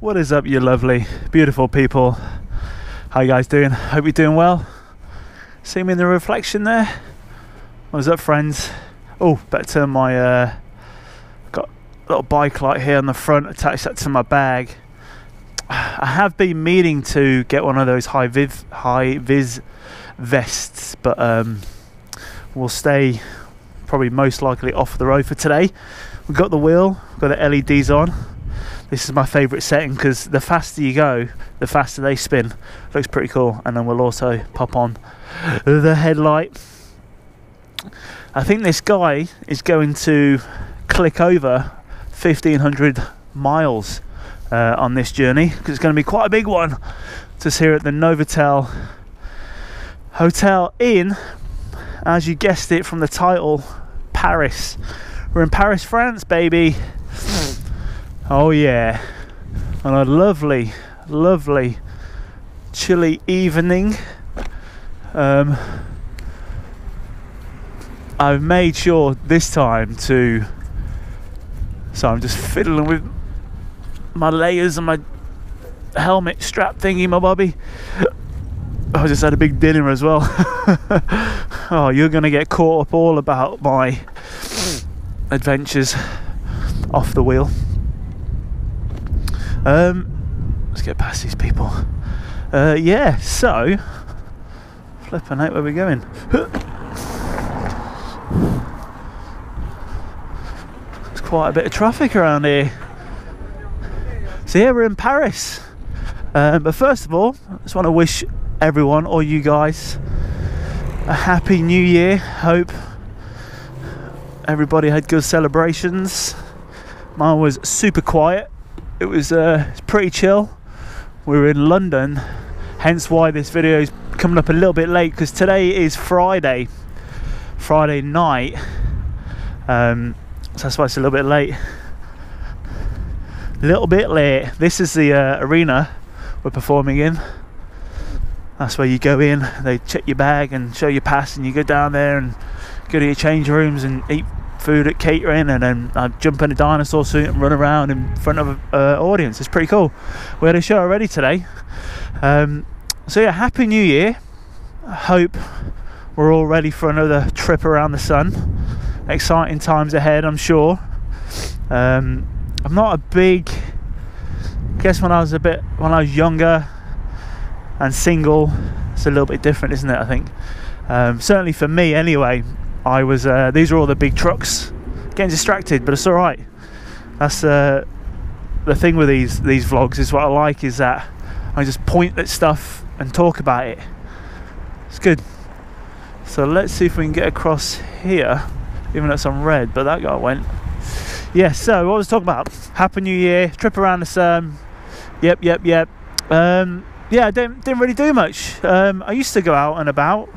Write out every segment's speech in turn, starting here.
What is up, you lovely, beautiful people? How you guys doing? Hope you're doing well. See me in the reflection there? What is up, friends? Oh, better turn my got a little bike light here on the front, attach that to my bag. I have been meaning to get one of those high vis vests, but we'll stay probably most likely off the road for today. We've got the wheel, got the LEDs on. This is my favourite setting because the faster you go, the faster they spin. Looks pretty cool. And then we'll also pop on the headlight. I think this guy is going to click over 1,500 miles on this journey, because it's going to be quite a big one. Just here at the Novotel Hotel in, as you guessed it from the title, Paris. We're in Paris, France, baby. Oh yeah, on a lovely, lovely, chilly evening. I've made sure this time to, so I'm just fiddling with my layers and my helmet strap thingy, my bobby. I just had a big dinner as well. Oh, you're gonna get caught up all about my adventures off the wheel. Let's get past these people. Yeah, so flipping out, where we going? There's quite a bit of traffic around here. So yeah, we're in Paris. But first of all, I just want to wish everyone, all you guys, a happy new year. Hope everybody had good celebrations. Mine was super quiet. It was pretty chill. We were in London, hence why this video is coming up a little bit late, because today is Friday night. So that's why it's a little bit late. This is the arena we're performing in. That's where you go in, they check your bag and show your pass, and you go down there and go to your change rooms and eat food at catering, and then I jump in a dinosaur suit and run around in front of an audience. It's pretty cool. We had a show already today. So yeah, happy new year. I hope we're all ready for another trip around the sun. Exciting times ahead, I'm sure. I'm not a big, I guess when I was younger and single, it's a little bit different, isn't it? I think certainly for me anyway, I was these are all the big trucks, getting distracted, but it's all right. That's the thing with these vlogs, is what I like, is that I just point at stuff and talk about it. It's good. So let's see if we can get across here, even though it's on red, but that guy went. Yeah, so what I was talking about, happy new year, trip around the sun. Yep. Yeah, I didn't really do much. I used to go out and about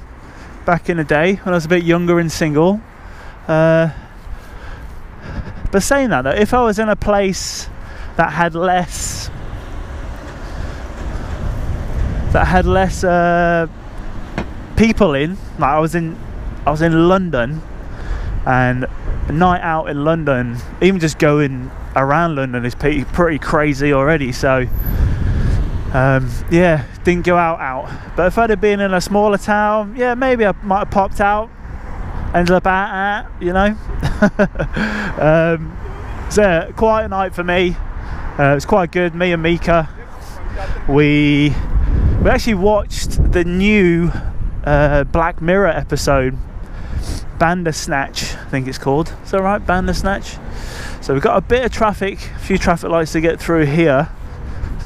back in the day when I was a bit younger and single. But saying that though, if I was in a place that had less people in, like I was in London, and a night out in London, even just going around London is pretty crazy already. So yeah, didn't go out. But if I'd have been in a smaller town, yeah, maybe I might have popped out, ended up at you know. So yeah, quiet night for me. It was quite good. Me and Mika, we actually watched the new Black Mirror episode, Bandersnatch, I think it's called. Is that right? Bandersnatch. So we've got a bit of traffic, a few traffic lights to get through here,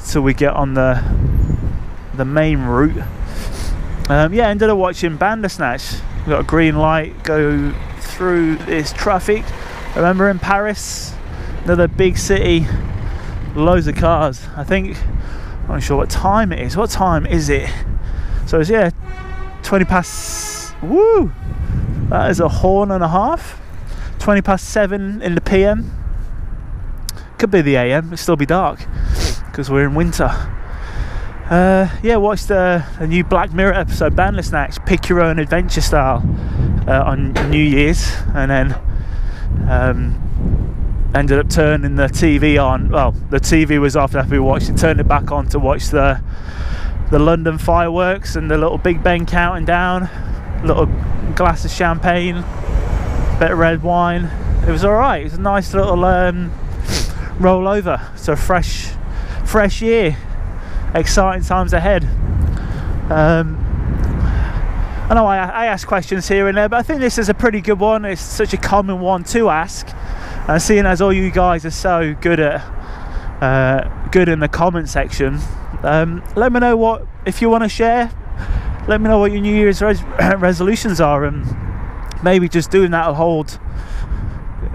so we get on the main route. Yeah, ended up watching Bandersnatch. We've got a green light, go through this traffic. Remember in Paris, another big city, loads of cars. I think, I'm not sure what time it is. What time is it? So it's, yeah, 20 past, woo! That is a horn and a half. 20 past 7 in the PM. Could be the AM, it'll still be dark, because we're in winter. Yeah, watched the new Black Mirror episode, Bandersnatch, pick your own adventure style, on New Year's, and then ended up turning the TV on. Well, the TV was off after we watched it, turned it back on to watch the London fireworks and the little Big Ben counting down, little glass of champagne, bit of red wine. It was alright. It was a nice little roll over. So fresh year, exciting times ahead. I know I ask questions here and there, but I think this is a pretty good one. It's such a common one to ask, and seeing as all you guys are so good at good in the comment section, let me know what, if you want to share, let me know what your New Year's resolutions are, and maybe just doing that will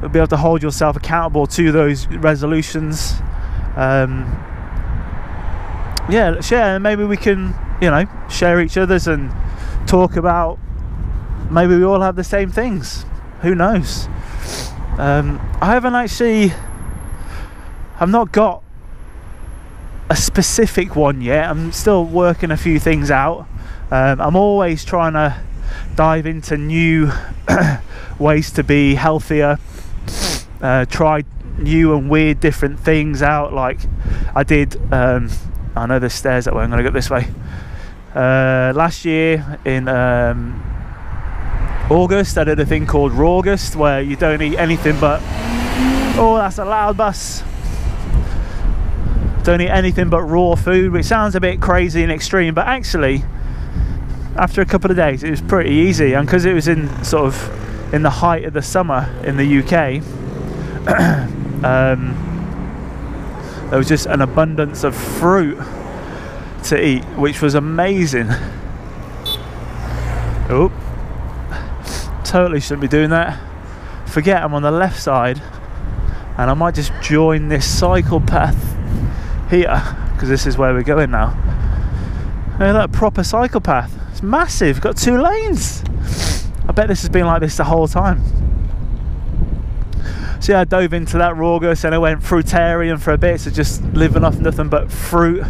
be able to hold yourself accountable to those resolutions. Yeah, share, and maybe we can, you know, share each other's and talk about, maybe we all have the same things, who knows. I've not got a specific one yet. I'm still working a few things out. I'm always trying to dive into new ways to be healthier, try new and weird different things out. Like I did, I know there's stairs that way, I'm going to go this way. Last year in August, I did a thing called Raugust, where you don't eat anything but, oh, that's a loud bus, don't eat anything but raw food, which sounds a bit crazy and extreme, but actually after a couple of days it was pretty easy. And because it was in sort of in the height of the summer in the UK, there was just an abundance of fruit to eat, which was amazing. Oh, totally shouldn't be doing that. Forget I'm on the left side, and I might just join this cycle path here, because this is where we're going now. Oh, that proper cycle path, it's massive, got 2 lanes. I bet this has been like this the whole time. So yeah, I dove into that Raugust and I went fruitarian for a bit, so just living off nothing but fruit.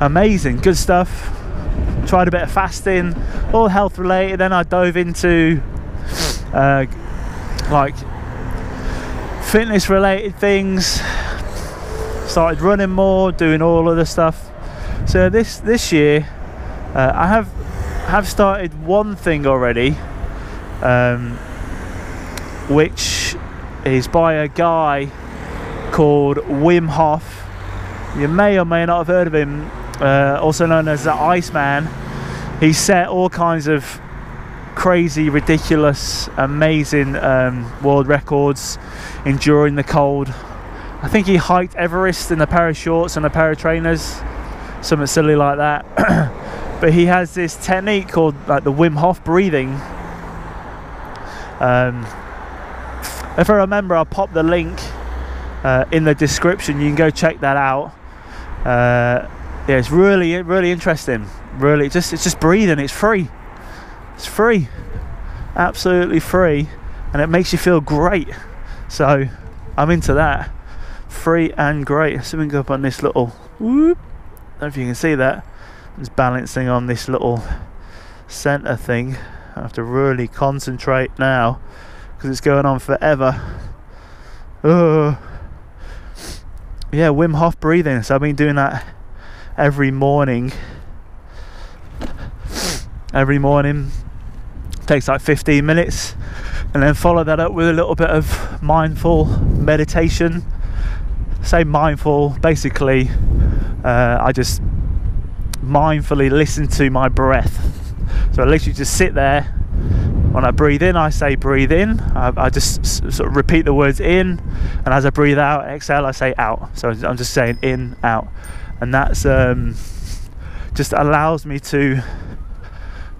Amazing, good stuff. Tried a bit of fasting, all health related. Then I dove into like fitness related things, started running more, doing all of the stuff. So this year I have started one thing already, which is by a guy called Wim Hof. You may or may not have heard of him, also known as the Iceman. He set all kinds of crazy, ridiculous, amazing world records enduring the cold. I think he hiked Everest in a pair of shorts and a pair of trainers, something silly like that. But he has this technique called like the Wim Hof breathing. If I remember, I'll pop the link in the description. You can go check that out. Yeah, it's really interesting. Really, it's just breathing. It's free. It's free, absolutely free, and it makes you feel great. So I'm into that. Free and great. So we can go up on this little whoop. I don't know if you can see that. I'm just balancing on this little center thing. I have to really concentrate now because it's going on forever. Oh. Yeah, Wim Hof breathing. So I've been doing that every morning. Every morning. Takes like 15 minutes, and then follow that up with a little bit of mindful meditation. Say mindful, basically I just mindfully listen to my breath. So I literally just sit there. When I breathe in, I say breathe in. I just sort of repeat the words in, and as I breathe out, exhale, I say out. So I'm just saying in, out, and that's just allows me to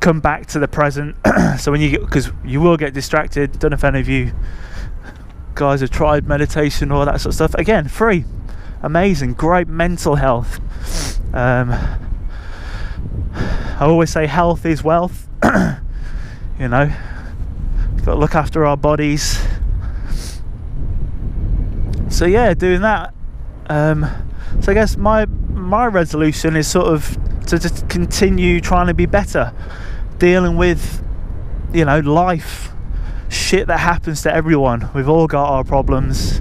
come back to the present. So when you get, because you will get distracted. Don't know if any of you guys have tried meditation or that sort of stuff. Again, free, amazing, great mental health. I always say health is wealth. You know, got to look after our bodies. So yeah, doing that. So I guess my resolution is sort of to just continue trying to be better, dealing with, you know, life, shit that happens to everyone. We've all got our problems.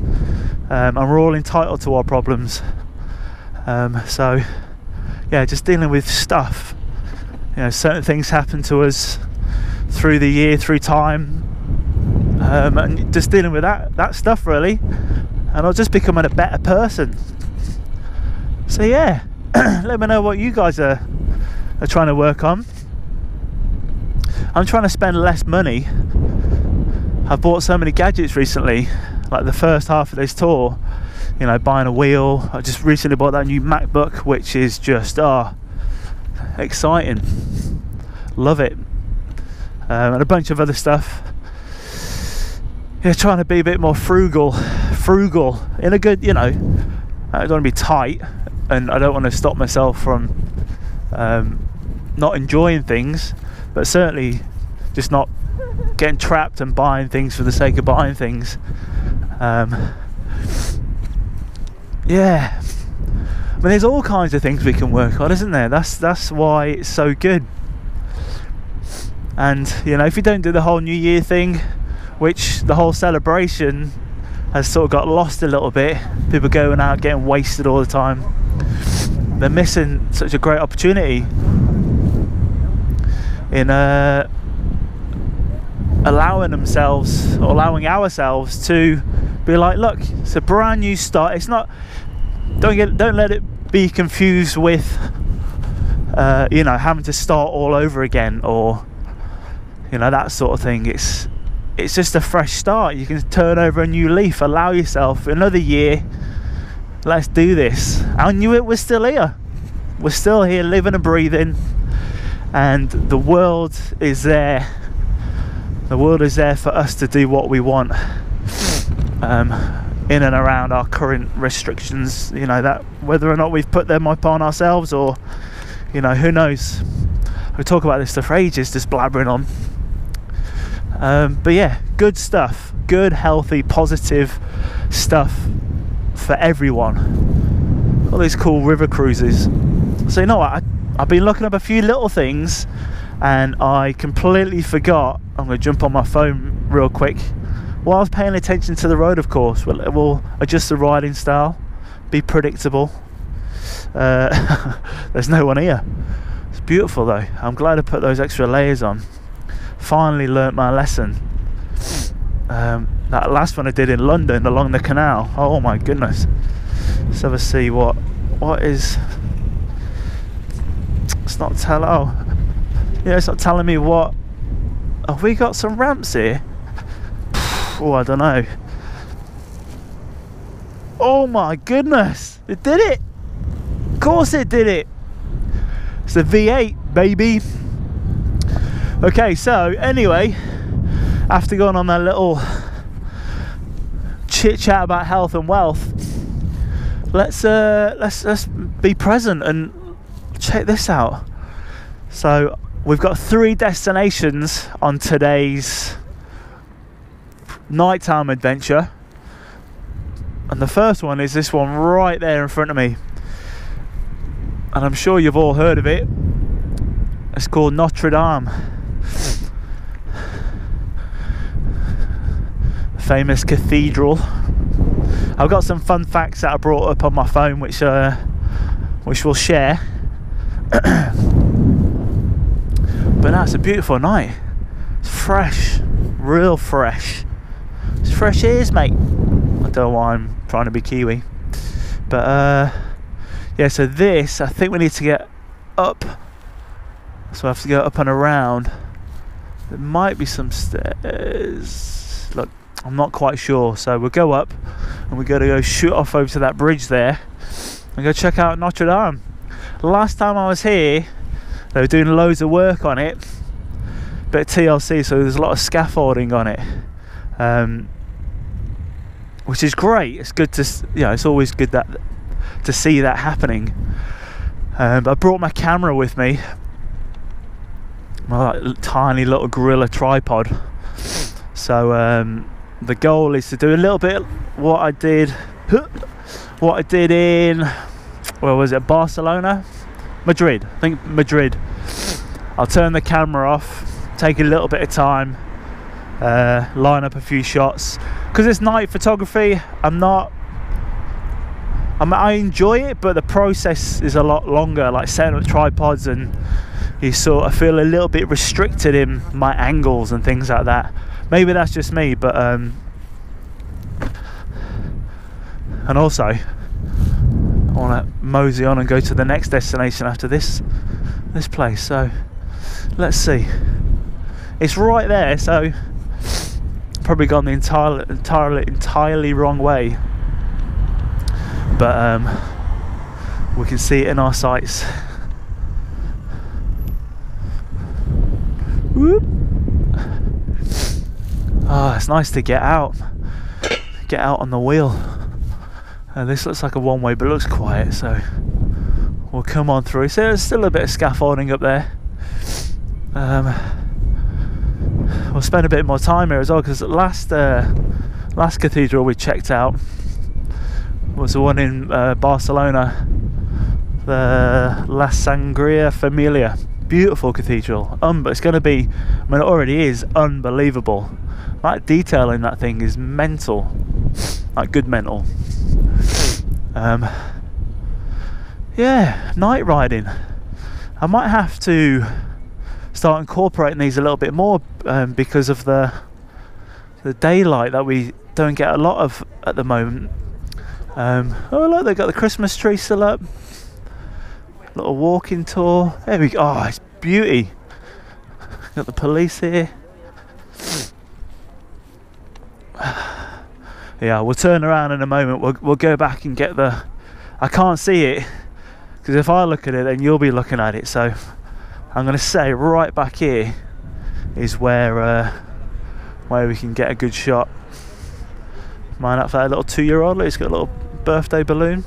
and we're all entitled to our problems. So yeah, just dealing with stuff. You know, certain things happen to us through the year, through time, and just dealing with that stuff really, and I'll just becoming a better person. So yeah, let me know what you guys are trying to work on. I'm trying to spend less money. I've bought so many gadgets recently, like the first half of this tour, you know, buying a wheel. I just recently bought that new MacBook, which is just exciting, love it, and a bunch of other stuff. Yeah, trying to be a bit more frugal in a good, you know, I don't want to be tight, and I don't want to stop myself from not enjoying things, but certainly just not getting trapped and buying things for the sake of buying things. Yeah, I mean, there's all kinds of things we can work on, isn't there? That's why it's so good. And you know, if you don't do the whole New Year thing, which the whole celebration has sort of got lost a little bit, people going out getting wasted all the time, they're missing such a great opportunity in allowing ourselves to be like, look, it's a brand new start. It's not, don't let it be confused with you know, having to start all over again, or you know, that sort of thing. It's just a fresh start. You can turn over a new leaf, allow yourself another year. Let's do this. I knew it was still here. We're still here, living and breathing, and the world is there. The world is there for us to do what we want, in and around our current restrictions, you know, that whether or not we've put them upon ourselves, or you know, who knows. We talk about this stuff for ages, just blabbering on. But yeah, good stuff, good, healthy, positive stuff for everyone. All these cool river cruises. So you know what, I've been looking up a few little things and I completely forgot. I'm going to jump on my phone real quick. While I was paying attention to the road, of course, we'll adjust the riding style, be predictable. There's no one here. It's beautiful though. I'm glad I put those extra layers on. Finally learnt my lesson. That last one I did in London along the canal, oh my goodness. Let's have a see what is. It's not telling. Oh yeah, it's not telling me what. Have we got some ramps here? Oh, I don't know. Oh my goodness, it did it. Of course it did it. It's a V8, baby. Okay, so anyway, after going on that little chit chat about health and wealth, let's be present and check this out. So we've got 3 destinations on today's nighttime adventure, and the first one is this one right there in front of me, and I'm sure you've all heard of it. It's called Notre Dame, famous cathedral. I've got some fun facts that I brought up on my phone, which we'll share. But now it's a beautiful night. It's fresh, real fresh. It's fresh ears, mate. I don't know why I'm trying to be Kiwi, but yeah. So this, I think we need to get up. So I have to go up and around. There might be some stairs. Look, I'm not quite sure. So we'll go up, and we're going to go shoot off over to that bridge there, and go check out Notre Dame. Last time I was here, they were doing loads of work on it, bit of TLC, so there's a lot of scaffolding on it, which is great. It's good to, you know, it's always good to see that happening. But I brought my camera with me, my tiny little gorilla tripod. So the goal is to do a little bit what I did in, where was it, Barcelona? Madrid, I think Madrid. I'll turn the camera off, take a little bit of time, line up a few shots. Because it's night photography, I'm not I enjoy it, but the process is a lot longer, like setting up tripods, and you sort of feel a little bit restricted in my angles and things like that. Maybe that's just me, but and also I want to mosey on and go to the next destination after this place. So let's see. It's right there, so probably gone the entirely wrong way, but we can see it in our sights. Whoop. Oh, it's nice to get out on the wheel. This looks like a one-way, but it looks quiet, so we'll come on through. So there's still a bit of scaffolding up there. We'll spend a bit more time here as well, because last cathedral we checked out was the one in Barcelona, the La Sangria Familia. Beautiful cathedral, but it's going to be, I mean, it already is unbelievable. That detail in that thing is mental, like good mental. Yeah, night riding. I might have to start incorporating these a little bit more, because of the daylight that we don't get a lot of at the moment. Oh look, they've got the Christmas tree still up. Little walking tour. There we go. Oh, it's beauty. Got the police here. Yeah, we'll turn around in a moment. We'll go back and get the. I can't see it, because if I look at it, then you'll be looking at it. So I'm going to say right back here is where we can get a good shot. Mind up for that little 2-year-old. He's got a little birthday balloon.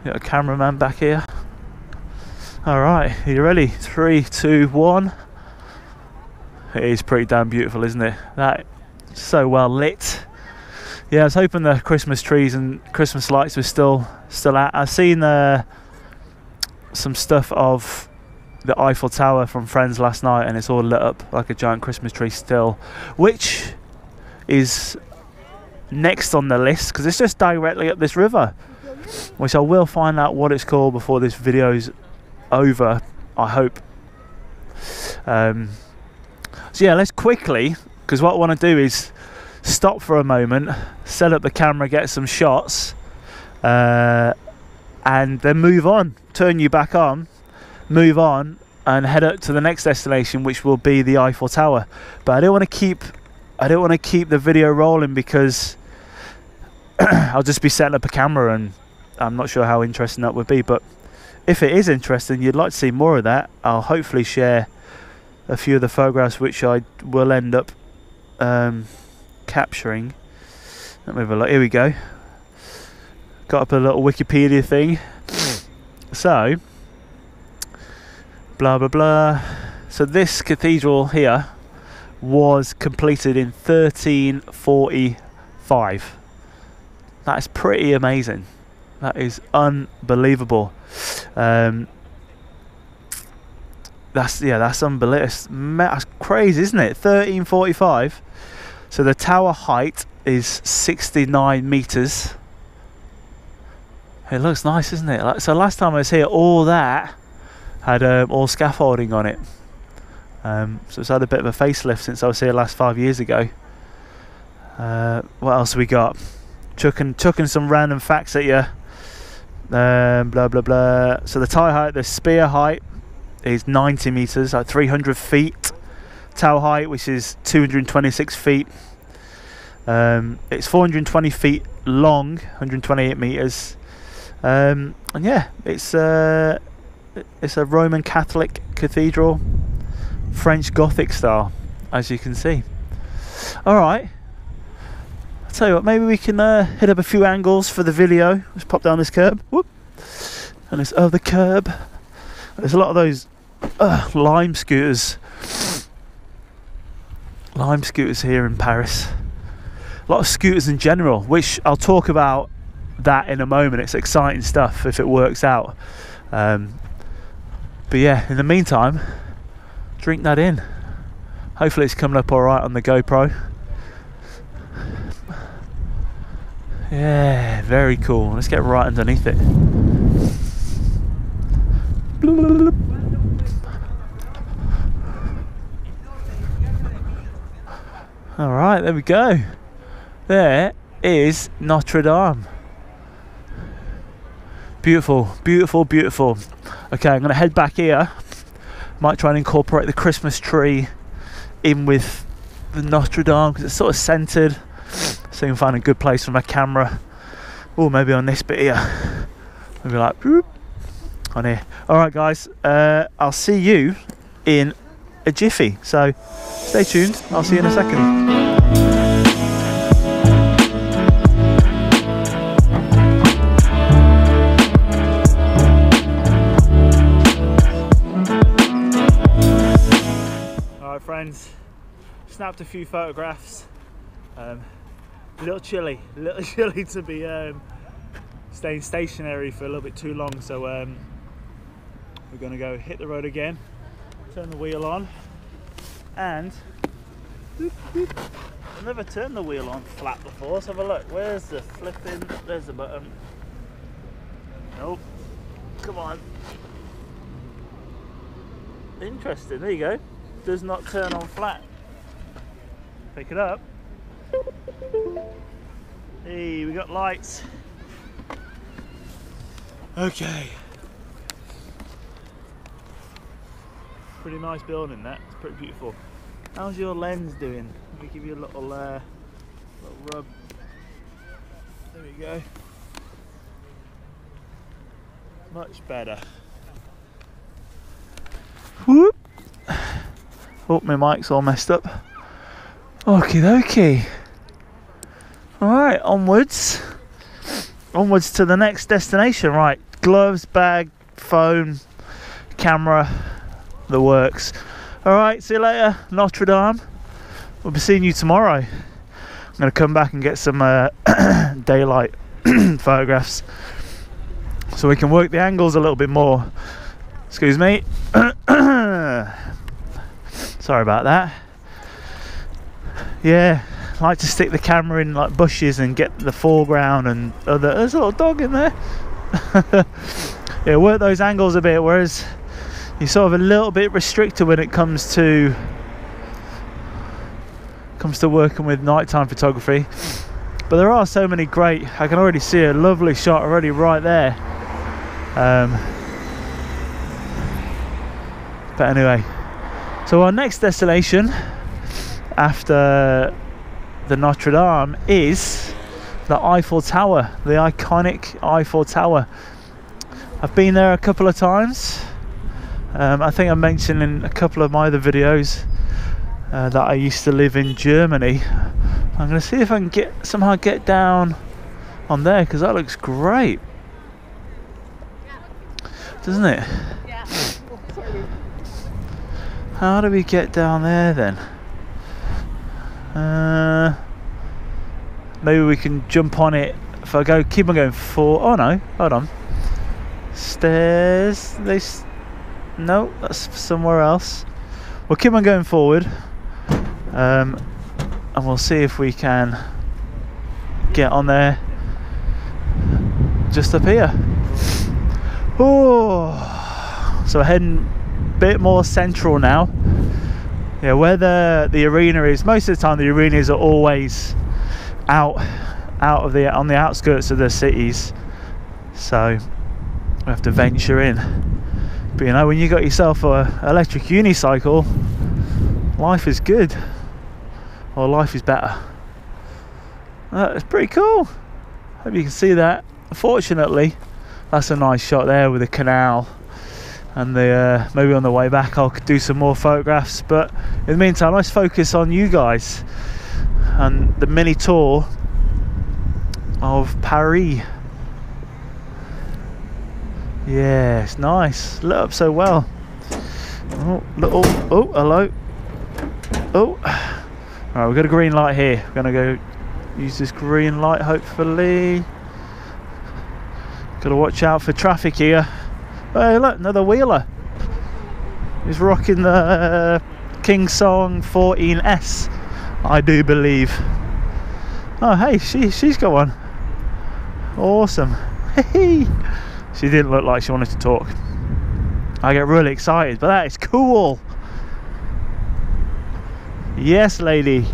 Got a cameraman back here. All right, are you ready? 3, 2, 1. It is pretty damn beautiful, isn't it? That so well lit. Yeah, I was hoping the Christmas trees and Christmas lights were still out. I've seen some stuff of the Eiffel Tower from friends last night, and it's all lit up like a giant Christmas tree still, which is next on the list, because it's just directly up this river, which I will find out what it's called before this video's over, I hope. So yeah, let's quickly, because what I want to do is stop for a moment, set up the camera, get some shots, and then move on, turn you back on, move on and head up to the next destination, which will be the Eiffel Tower. But I don't want to keep the video rolling, because I'll just be setting up a camera, and I'm not sure how interesting that would be. But if it is interesting, you'd like to see more of that, I'll hopefully share a few of the photographs which I will end up capturing. Let me have a look. Here we go. Got up a little Wikipedia thing. So blah blah blah. So this cathedral here was completed in 1345. That's pretty amazing. That is unbelievable. That's unbelievable. That's crazy, isn't it? 1345. So the tower height is 69 meters. It looks nice, isn't it? So last time I was here, all that had all scaffolding on it. So it's had a bit of a facelift since I was here last 5 years ago. What else have we got? Chucking some random facts at you. Blah blah blah. So the tower height, the spear height is 90 meters, like 300 feet. Tower height, which is 226 feet. It's 420 feet long, 128 meters. And yeah, it's a Roman Catholic cathedral, French Gothic style, as you can see. All right, I'll tell you what, maybe we can hit up a few angles for the video. Let's pop down this curb, whoop, and this other curb. There's a lot of those lime scooters here in Paris. A lot of scooters in general, which I'll talk about that in a moment. It's exciting stuff if it works out. But yeah, in the meantime, drink that in. Hopefully it's coming up all right on the GoPro. Yeah, very cool. Let's get right underneath it. Alright, there we go. There is Notre Dame. Beautiful, beautiful, beautiful. Okay, I'm going to head back here. Might try and incorporate the Christmas tree in with the Notre Dame because it's sort of centered. So you can find a good place for my camera. Or maybe on this bit here. Maybe like whoop, on here. Alright guys, I'll see you in a jiffy. So stay tuned. I'll see you in a second. Friends, snapped a few photographs. A little chilly to be staying stationary for a little bit too long, so we're gonna go hit the road again, turn the wheel on, and I've never turned the wheel on flat before. Let's have a look. Where's the flipping? There's the button. Nope. Come on. Interesting. There you go. Does not turn on flat. Pick it up. Hey, we got lights. Okay. Pretty nice building that. It's pretty beautiful. How's your lens doing? Let me give you a little rub. There we go. Much better. Whoop. Oh, my mic's all messed up. Okie dokie. Alright, onwards. Onwards to the next destination. Right, gloves, bag, phone, camera, the works. Alright, see you later, Notre Dame. We'll be seeing you tomorrow. I'm going to come back and get some daylight photographs so we can work the angles a little bit more. Excuse me. Sorry about that. Yeah, I like to stick the camera in like bushes and get the foreground and other. There's a little dog in there. Yeah, work those angles a bit, whereas you're sort of a little bit restricted when it comes to working with nighttime photography. But there are so many great. I can already see a lovely shot already right there. But anyway. So our next destination after the Notre Dame is the Eiffel Tower, the iconic Eiffel Tower. I've been there a couple of times. I think I mentioned in a couple of my other videos that I used to live in Germany. I'm going to see if I can somehow get down on there because that looks great, doesn't it? Yeah. How do we get down there then? Maybe we can jump on it. If I keep on going forward. Oh no, hold on. Stairs. No, that's somewhere else. We'll keep on going forward, and we'll see if we can get on there. Just up here. Oh, so we're heading bit more central now. Yeah, where the arena is. Most of the time the arenas are always out of on the outskirts of the cities, so we have to venture in. But you know, when you got yourself a electric unicycle, life is good, or life is better. It's pretty cool. Hope you can see that. Fortunately, that's a nice shot there with the canal. And maybe on the way back I'll do some more photographs, but in the meantime let's focus on you guys and the mini tour of Paris. Yeah, it's nice, lit up so well. Oh, hello. Oh, alright, we've got a green light here. We're gonna go use this green light hopefully. Gotta watch out for traffic here. Hey look, another wheeler. He's rocking the King Song 14S, I do believe. Oh hey, she's got one. Awesome. She didn't look like she wanted to talk. I get really excited, but that is cool. Yes, lady.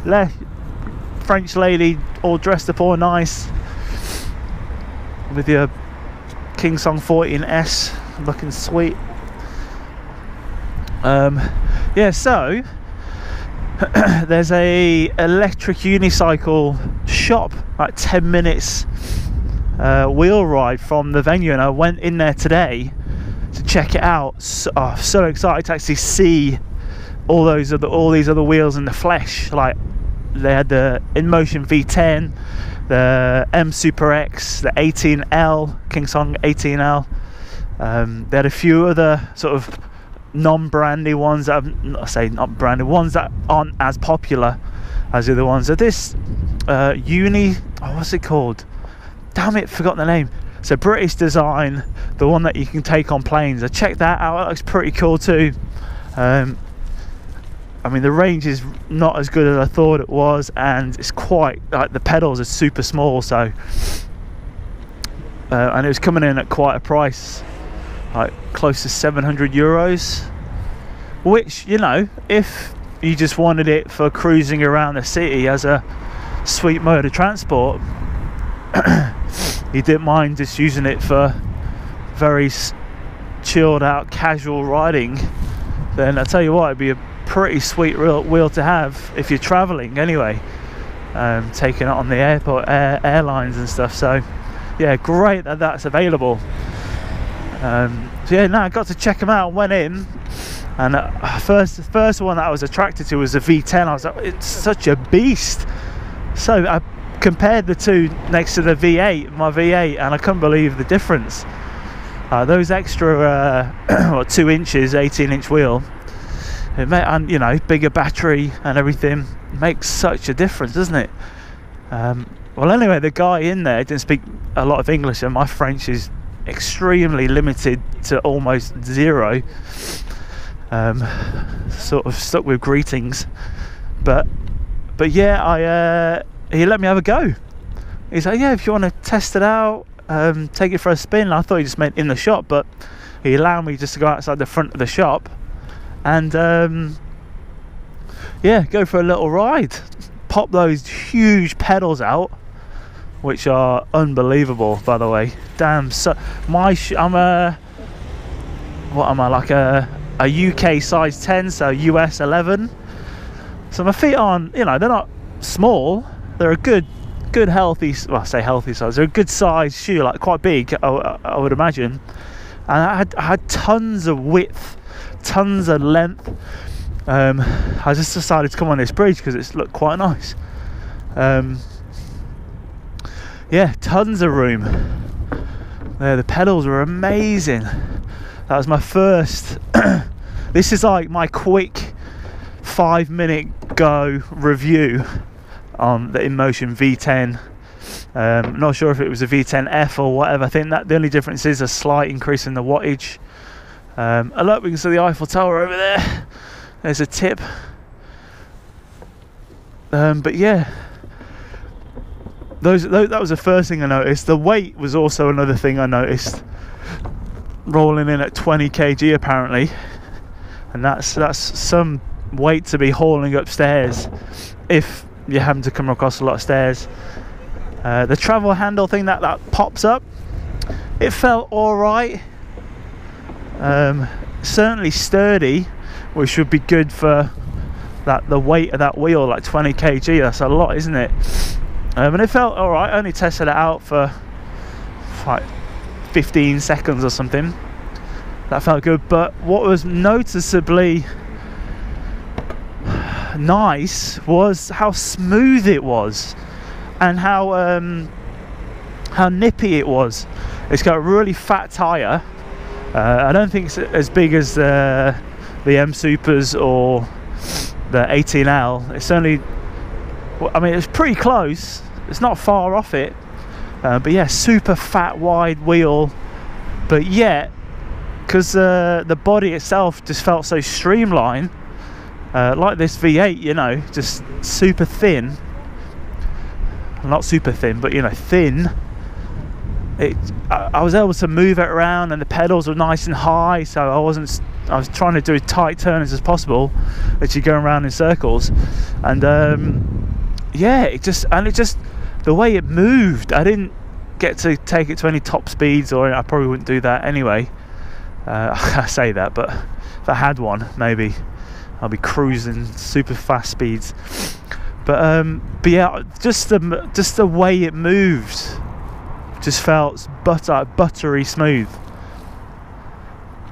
French lady, all dressed up all nice with your King Song 14S, looking sweet. Yeah, so there's a electric unicycle shop, like 10 minutes wheel ride from the venue, and I went in there today to check it out. So excited to actually see all these other wheels in the flesh. Like, they had the InMotion V10, the M Super X, the 18L, King Song 18L. They had a few other sort of non-brandy ones that not branded ones that aren't as popular as the other ones. So this what's it called? Damn it, forgot the name. It's a British design, the one that you can take on planes. I checked that out. It looks pretty cool too. I mean, the range is not as good as I thought it was, and it's quite like the pedals are super small. So and it was coming in at quite a price, like close to 700 euros, which, you know, if you just wanted it for cruising around the city as a sweet mode of transport, you didn't mind just using it for very chilled out casual riding, then I tell you what, it'd be a pretty sweet wheel to have if you're traveling anyway, taking it on the airport airlines and stuff. So yeah, great that that's available. So yeah, I got to check them out, went in, and the first one that I was attracted to was the V10. I was like, it's such a beast. So I compared the two next to the V8, my V8, and I couldn't believe the difference. Those extra 2 inches, 18-inch wheel, and you know, bigger battery and everything, makes such a difference, doesn't it? Well, anyway, the guy in there didn't speak a lot of English, and my French is extremely limited to almost zero. Sort of stuck with greetings, but yeah, he let me have a go. He's like, yeah, if you want to test it out, take it for a spin. I thought he just meant in the shop, but he allowed me just to go outside the front of the shop and yeah, go for a little ride. Pop those huge pedals out, which are unbelievable, by the way. Damn, so I'm what am I, like a UK size 10, so US 11. So my feet aren't, you know, they're not small. They're a good healthy, well, I say healthy size. They're a good size shoe, like quite big, I would imagine. And I had tons of width, tons of length. I just decided to come on this bridge because it looked quite nice. Yeah, tons of room. The pedals were amazing. That was my first this is like my quick 5-minute go review on the InMotion V10. Not sure if it was a V10F or whatever. I think that the only difference is a slight increase in the wattage. Look, we can see the Eiffel Tower over there. There's a tip. But yeah, that was the first thing I noticed. The weight was also another thing I noticed. Rolling in at 20 kg apparently, and that's some weight to be hauling upstairs if you happen to come across a lot of stairs. The travel handle thing that pops up, it felt all right. Certainly sturdy, which would be good for the weight of that wheel, like 20 kg. That's a lot, isn't it? And it felt all right. I only tested it out for like 15 seconds or something. That felt good. But what was noticeably nice was how smooth it was, and how nippy it was. It's got a really fat tyre. I don't think it's as big as the M Supers or the 18L. It's only, I mean, it's pretty close. It's not far off it. But yeah, super fat, wide wheel. But yet, because the body itself just felt so streamlined, like this V8, you know, just super thin. Not super thin, but you know, thin. I was able to move it around, and the pedals were nice and high, so I was trying to do as tight turns as possible, literally going around in circles. And yeah, it just the way it moved, I didn't get to take it to any top speeds, or I probably wouldn't do that anyway. I say that, but if I had one, maybe I'll be cruising super fast speeds. But yeah, just the way it moved just felt buttery smooth,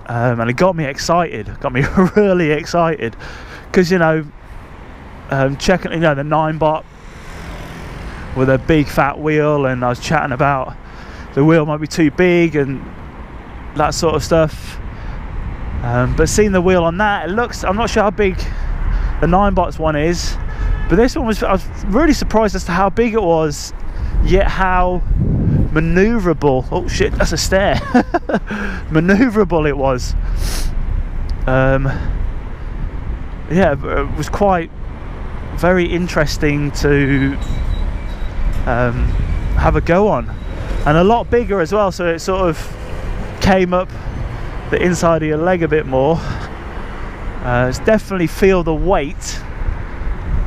and it got me excited. Got me really excited, because, you know, checking, you know, the 9-bot with a big fat wheel, and I was chatting about the wheel might be too big and that sort of stuff. But seeing the wheel on that, it looks, I'm not sure how big the 9-bots one is, but this one was, I was really surprised as to how big it was, yet how maneuverable, oh shit, that's a stair, maneuverable it was. Yeah, it was quite very interesting to have a go on, and a lot bigger as well, so it sort of came up the inside of your leg a bit more. It's definitely feel the weight.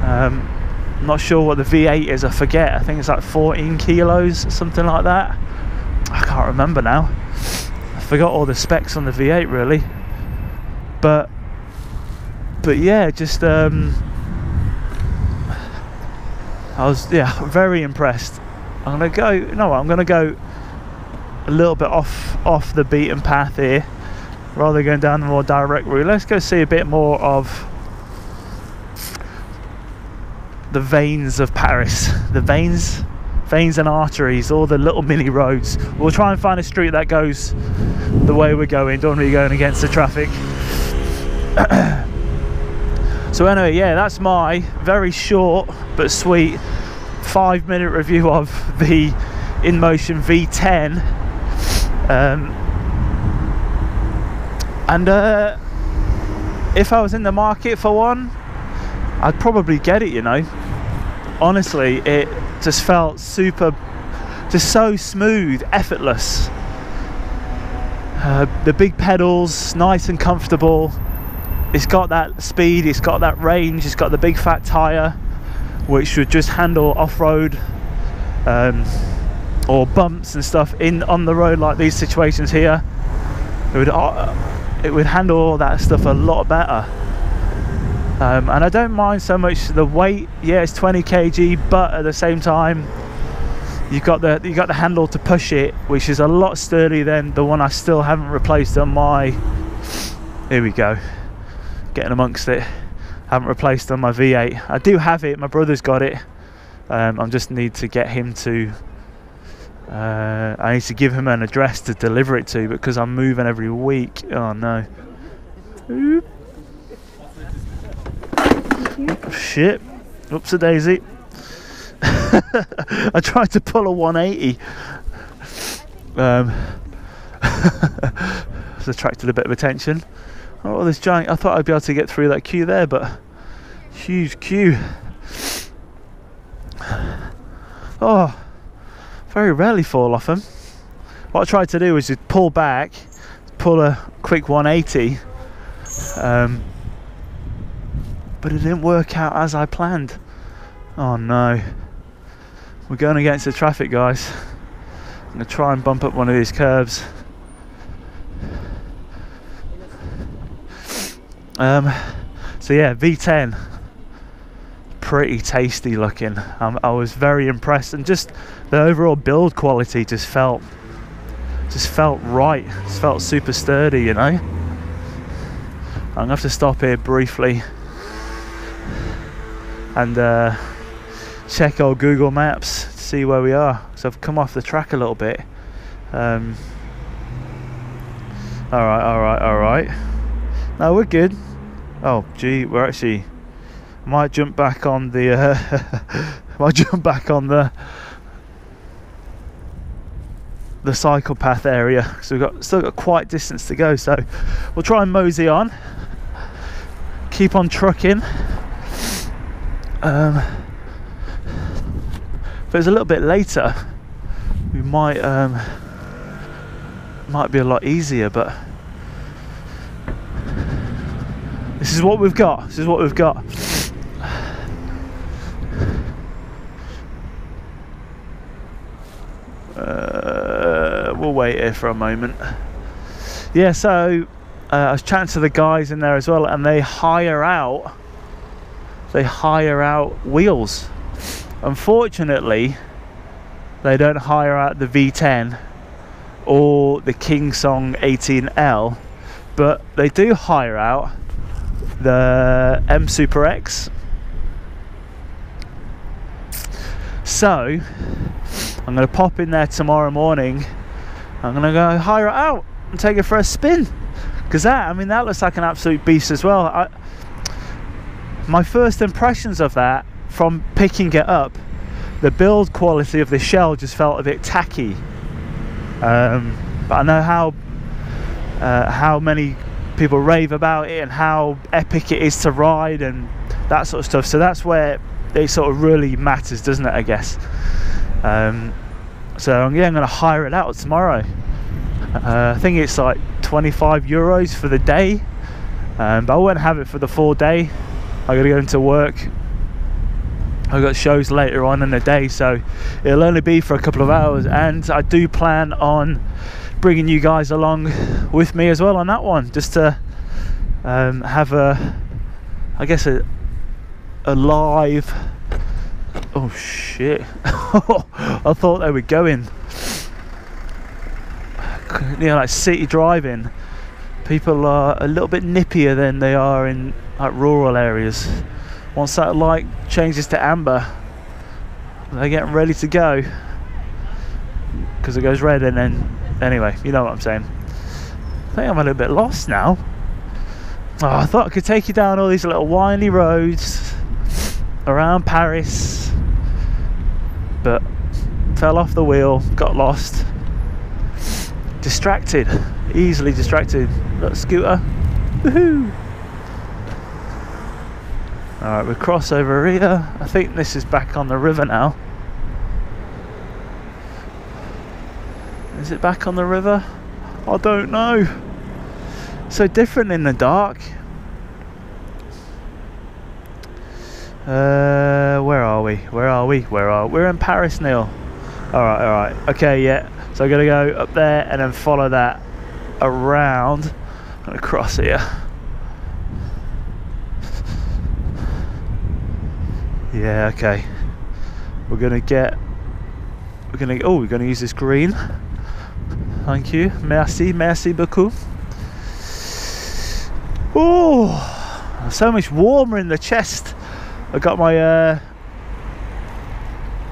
I'm not sure what the V8 is, I forget. I think it's like 14 kilos, something like that. I can't remember now. I forgot all the specs on the V8 really. But yeah, just I was, yeah, very impressed. I'm gonna go, you know what, I'm gonna go a little bit off the beaten path here, rather than going down the more direct route. Let's go see a bit more of the veins of Paris. The veins and arteries, all the little mini roads. We'll try and find a street that goes the way we're going. Don't want to be going against the traffic. So anyway, yeah, that's my very short but sweet 5-minute review of the InMotion V10. And if I was in the market for one, I'd probably get it, you know. Honestly, it just felt super, just so smooth, effortless. The big pedals, nice and comfortable. It's got that speed, it's got that range, it's got the big fat tyre, which should just handle off-road or bumps and stuff on the road, like these situations here. It would handle all that stuff a lot better. And I don't mind so much the weight. Yeah, it's 20 kg, but at the same time, you got the handle to push it, which is a lot sturdier than the one I still haven't replaced on my. Here we go, getting amongst it. Haven't replaced on my V8. I do have it. My brother's got it. I just need to get him to. I need to give him an address to deliver it to, because I'm moving every week. Oh no. Oop. Shit. Oops a daisy. I tried to pull a 180. It's attracted a bit of attention. Oh, this giant. I thought I'd be able to get through that queue there, but huge queue. Oh, very rarely fall off them. What I tried to do was just pull back, pull a quick 180, but it didn't work out as I planned. Oh no. We're going against the traffic, guys. I'm going to try and bump up one of these curves. So yeah, V10, pretty tasty looking. I was very impressed, and just the overall build quality just felt right. Just felt super sturdy, you know. I'm gonna have to stop here briefly and check our Google Maps to see where we are. So I've come off the track a little bit. All right. No, we're good. Oh gee, we're actually might jump back on the the cycle path area, so we've still got quite distance to go, so we'll try and mosey on, keep on trucking. If it's a little bit later, we might might be a lot easier, but this is what we've got. This is what we've got. We'll wait here for a moment. Yeah, so I was chatting to the guys in there as well, and they hire out wheels. Unfortunately, they don't hire out the V10 or the King Song 18L, but they do hire out the M Super X. So I'm going to pop in there tomorrow morning. I'm going to go hire it out and take it for a spin, because that looks like an absolute beast as well. My first impressions of that from picking it up, the build quality of the shell just felt a bit tacky, but I know how many people rave about it and how epic it is to ride and that sort of stuff, so that's where it sort of really matters, doesn't it, I guess. So yeah, I'm going to hire it out tomorrow. I think it's like 25 euros for the day, but I won't have it for the full day. I got to go into work. I've got shows later on in the day, so it'll only be for a couple of hours, and I do plan on bringing you guys along with me as well on that one, just to have a live. Oh shit. I thought they were going, you know, like city driving. People are a little bit nippier than they are in like rural areas. Once that light changes to amber, they're getting ready to go, because it goes red, and then, anyway, you know what I'm saying. I think I'm a little bit lost now. Oh, I thought I could take you down all these little windy roads around Paris, but fell off the wheel, got lost, distracted, easily distracted. Look, scooter, woohoo! Alright, we cross over here. I think this is back on the river now. Is it back on the river? I don't know. So different in the dark. Where are we? We're in Paris, Neil. Alright. Okay, yeah. So I'm gonna go up there and then follow that around. I'm gonna cross here. Yeah, okay. We're gonna use this green. Thank you. Merci beaucoup. Oh, so much warmer in the chest. I got my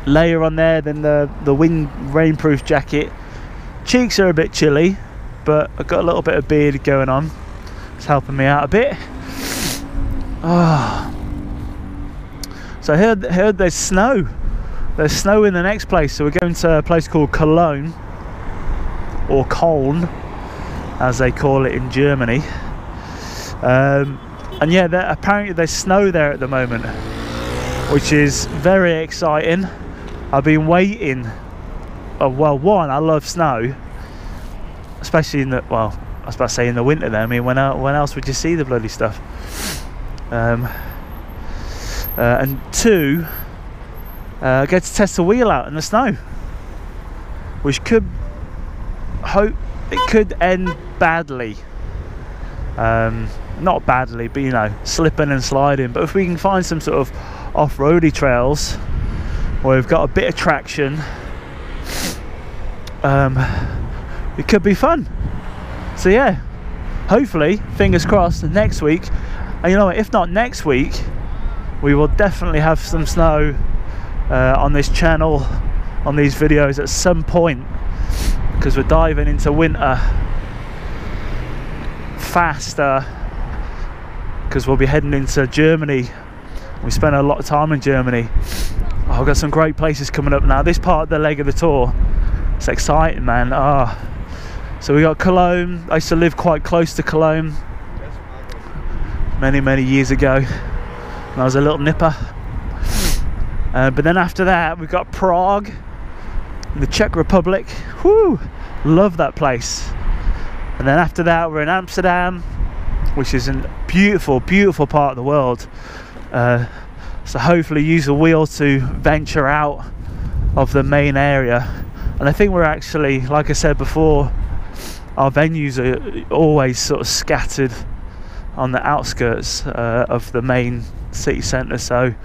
layer on there, then the rainproof jacket. Cheeks are a bit chilly, but I've got a little bit of beard going on. It's helping me out a bit. Oh. So I heard there's snow. There's snow in the next place, so we're going to a place called Cologne, or Koln, as they call it in Germany. And yeah, apparently there's snow there at the moment, which is very exciting. I've been waiting. Well, one, I love snow, especially in the, well, I was about to say in the winter there. I mean, when else would you see the bloody stuff? And two, I get to test the wheel out in the snow, which could end badly. Not badly, but you know, slipping and sliding. But if we can find some sort of off-roady trails where we've got a bit of traction, it could be fun. So yeah, hopefully, fingers crossed, next week. And you know what, if not next week, we will definitely have some snow on this channel, on these videos at some point, because we're diving into winter faster, because we'll be heading into Germany. We spent a lot of time in Germany. Oh, I've got some great places coming up now. This part of the leg of the tour, it's exciting, man. So we got Cologne. I used to live quite close to Cologne many years ago when I was a little nipper. But then after that we've got Prague, the Czech Republic. Whoo, love that place. And then after that we're in Amsterdam, which is a beautiful, beautiful part of the world. So hopefully use the wheel to venture out of the main area. And I think we're actually, like I said before, our venues are always sort of scattered on the outskirts of the main city centre. So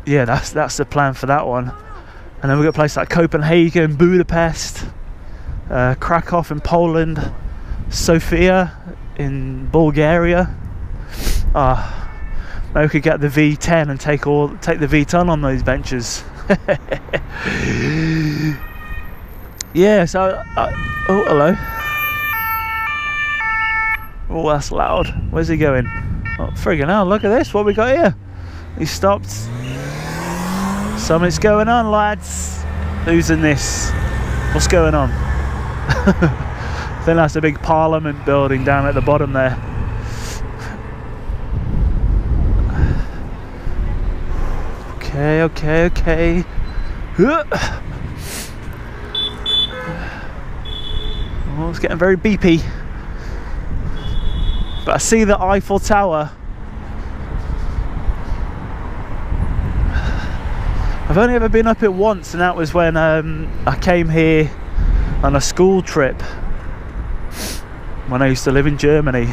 yeah, that's the plan for that one. And then we've got places like Copenhagen, Budapest, Krakow in Poland, Sofia in Bulgaria. Maybe we could get the V10 and take the V10 on those ventures. Yeah, so oh, hello. Oh, that's loud. Where's he going? Oh, friggin' hell, look at this, what we got here. He stopped. Something's going on, lads. Who's in this? What's going on? I think that's a big parliament building down at the bottom there. Okay. Oh, it's getting very beepy. But I see the Eiffel Tower. I've only ever been up it once, and that was when I came here on a school trip when I used to live in Germany.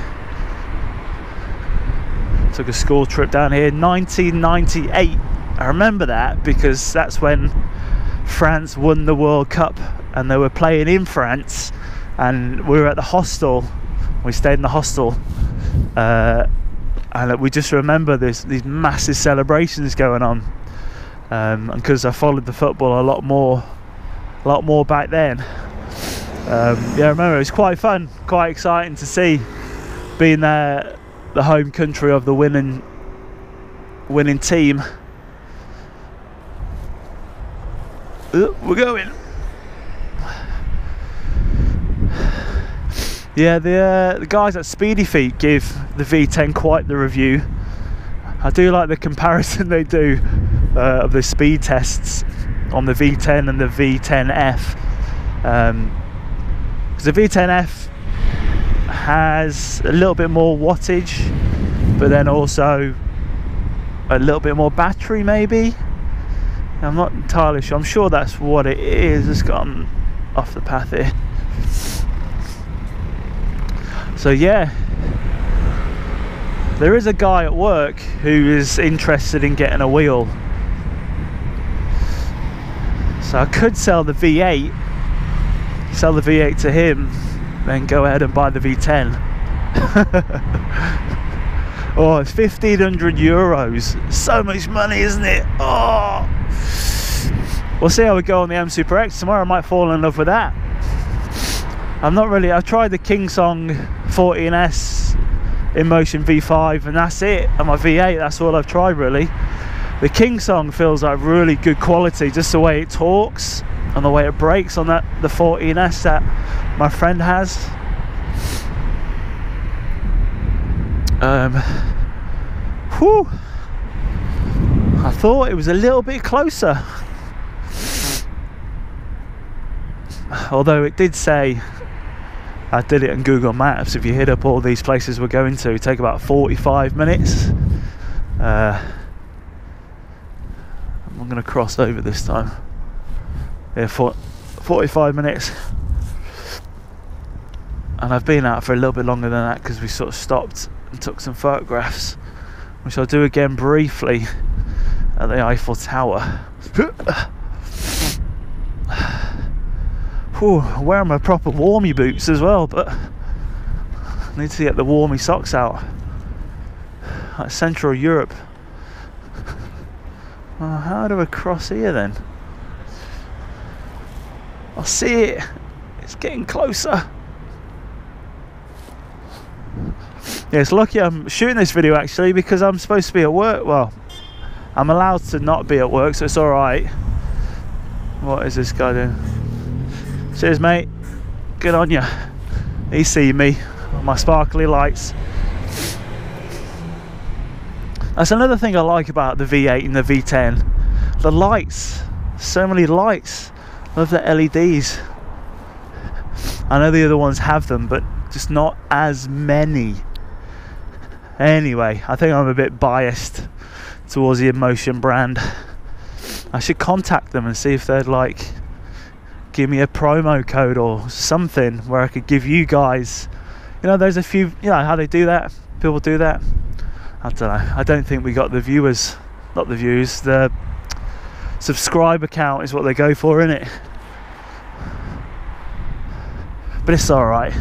Took a school trip down here in 1998. I remember that because that's when France won the World Cup and they were playing in France, and we were at the hostel. We stayed in the hostel, and we just remember these massive celebrations going on. And because I followed the football a lot more back then, yeah, I remember it was quite fun, quite exciting to see, being there, the home country of the winning team. We're going. Yeah, the guys at Speedy Feet give the V10 quite the review. I do like the comparison they do of the speed tests on the V10 and the V10F, because the V10F has a little bit more wattage, but then also a little bit more battery maybe. I'm not entirely sure. I'm sure that's what it is. It's gone off the path here. So yeah, there is a guy at work who is interested in getting a wheel. So I could sell the V8 to him, then go ahead and buy the V10. Oh, it's 1,500 euros. So much money, isn't it? Oh, we'll see how we go on the M Super X tomorrow. I might fall in love with that. I've tried the King Song 14S InMotion V5 and that's it, and my V8, that's all I've tried really. The King Song feels like really good quality, just the way it talks and the way it brakes on the 14S that my friend has. Whew, I thought it was a little bit closer, although it did say, I did it on Google Maps, if you hit up all these places we're going to, it take about 45 minutes. I'm going to cross over this time. Yeah, 45 minutes. And I've been out for a little bit longer than that because we sort of stopped and took some photographs, which I'll do again briefly at the Eiffel Tower. Whew, I'm wearing my proper warmy boots as well, but I need to get the warmy socks out. Like Central Europe. How do I cross here then? I see it. It's getting closer. Yeah, it's lucky I'm shooting this video actually, because I'm supposed to be at work. Well, I'm allowed to not be at work, so it's alright. What is this guy doing? Cheers mate, good on ya. He see me with my sparkly lights. That's another thing I like about the V8 and the V10. The lights, so many lights. Love the LEDs. I know the other ones have them, but just not as many. Anyway, I think I'm a bit biased towards the Emotion brand. I should contact them and see if they'd like give me a promo code or something where I could give you guys, you know, there's a few, you know how they do that, people do that. I don't know, I don't think we got the viewers, not the views, the subscriber count is what they go for, innit? But it's alright,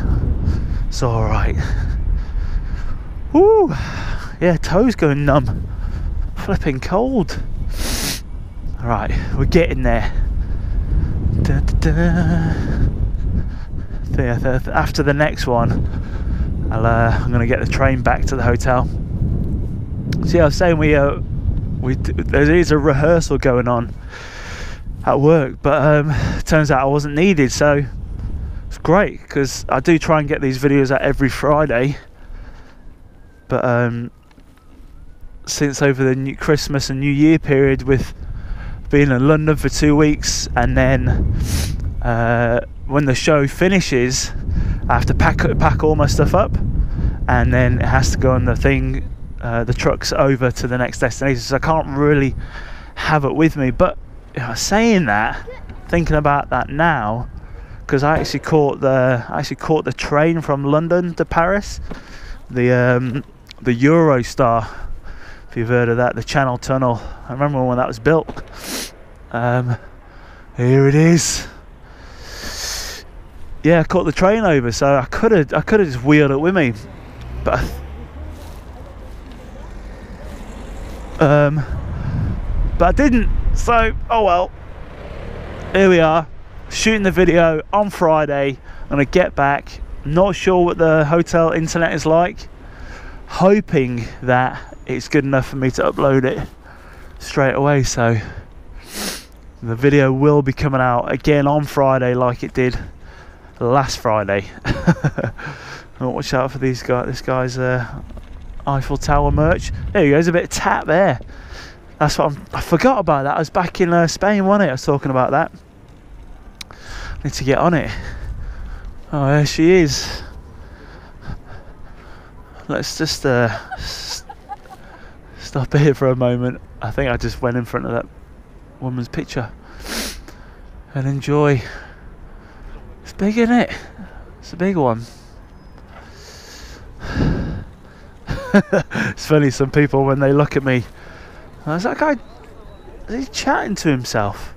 it's alright. Woo! Yeah, toes going numb, flipping cold. Alright, we're getting there. Da, da, da. After the next one, I'm going to get the train back to the hotel. See, I was saying there is a rehearsal going on at work, but turns out I wasn't needed, so it's great because I do try and get these videos out every Friday. But since over the Christmas and New Year period, with being in London for 2 weeks, and then when the show finishes, I have to pack all my stuff up, and then it has to go on the thing, the trucks over to the next destination. So I can't really have it with me. But saying that, thinking about that now, because I actually caught the train from London to Paris, the Eurostar, if you've heard of that, the Channel Tunnel. I remember when that was built. Here it is. Yeah, I caught the train over, so I could have just wheeled it with me, but I didn't. So oh well. Here we are, shooting the video on Friday. I'm gonna get back. Not sure what the hotel internet is like. Hoping that it's good enough for me to upload it straight away. So the video will be coming out again on Friday, like it did last Friday. Watch out for these guys. This guy's Eiffel Tower merch. There you go. There's a bit of tap there. That's what I forgot about that. I was back in Spain, wasn't it? I was talking about that. Need to get on it. Oh, there she is. Let's just stop here for a moment. I think I just went in front of that woman's picture and enjoy. It's big, isn't it? It's a big one. It's funny, some people when they look at me, is that guy, is he chatting to himself?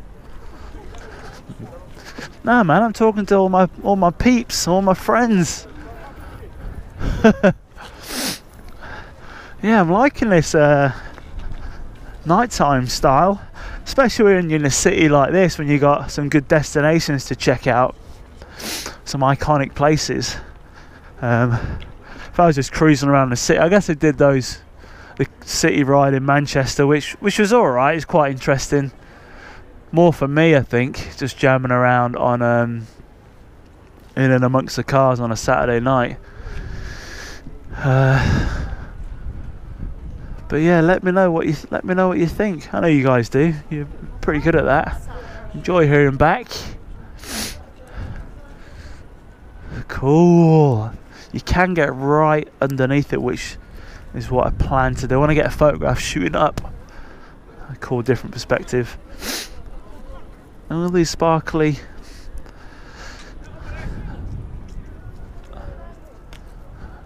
Nah man, I'm talking to all my peeps, all my friends. Yeah, I'm liking this nighttime style, especially when you're in a city like this, when you got some good destinations to check out, some iconic places. If I was just cruising around the city, I guess I did the city ride in Manchester, which was alright. It's quite interesting. More for me, I think, just jamming around on in and amongst the cars on a Saturday night. But yeah, let me know what you think. I know you guys do. You're pretty good at that. Enjoy hearing back. Cool. You can get right underneath it, which is what I plan to do. I want to get a photograph shooting up. A cool, different perspective. And all these sparkly.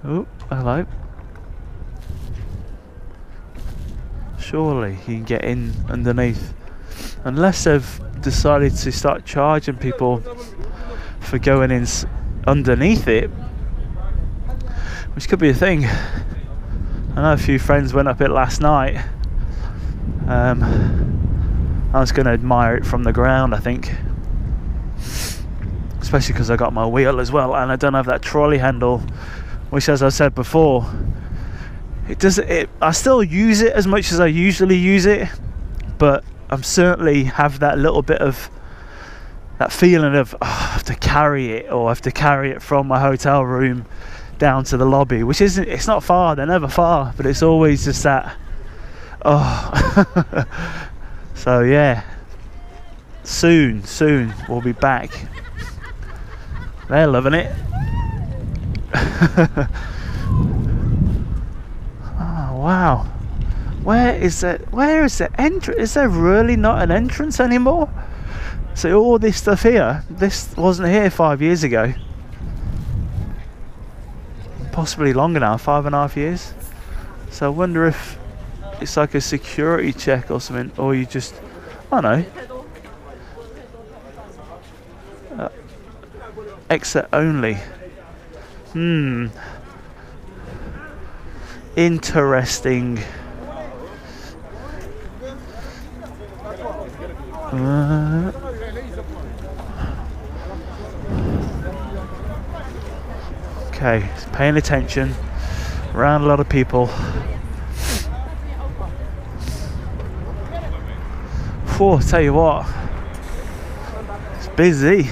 Oh, hello. Surely you can get in underneath, unless they've decided to start charging people for going in underneath it, which could be a thing. I know a few friends went up it last night. I was going to admire it from the ground, I think, especially because I got my wheel as well, and I don't have that trolley handle, which, as I said before, I still use it as much as I usually use it, but I'm certainly have that little bit of that feeling of I have to carry it, or I have to carry it from my hotel room down to the lobby, which isn't, it's not far, they're never far, but it's always just that so yeah, soon we'll be back. They're loving it. Oh wow. Where is the entrance? Is there really not an entrance anymore? So all this stuff here, this wasn't here 5 years ago. Possibly longer now, 5.5 years. So I wonder if it's like a security check or something, or you just, I don't know. Exit only. Interesting. Okay, paying attention. Around a lot of people. Whoa, tell you what, it's busy.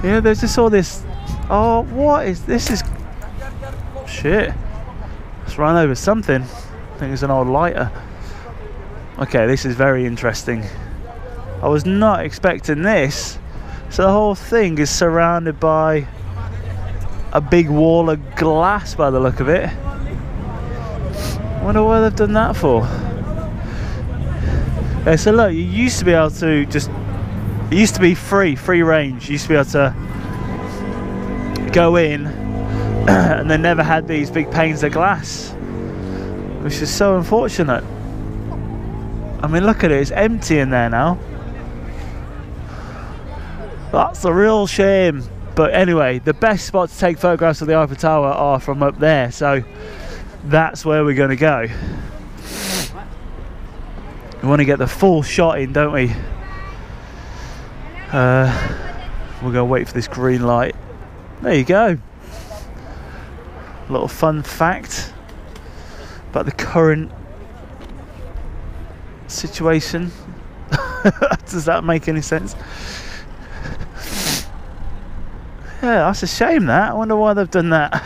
Yeah, there's just all this. Oh, what is this? Is shit. It's run over something. I think it's an old lighter. Okay, this is very interesting. I was not expecting this. So the whole thing is surrounded by a big wall of glass by the look of it. I wonder why they've done that for. Yeah, so look, you used to be able to just, it used to be free range. You used to be able to go in and they never had these big panes of glass, which is so unfortunate. I mean, look at it, it's empty in there now. That's a real shame. But anyway, the best spot to take photographs of the Eiffel Tower are from up there, so that's where we're going to go. We want to get the full shot in, don't we? We're going to wait for this green light. There you go. A little fun fact about the current situation. Does that make any sense? Yeah, that's a shame that. I wonder why they've done that.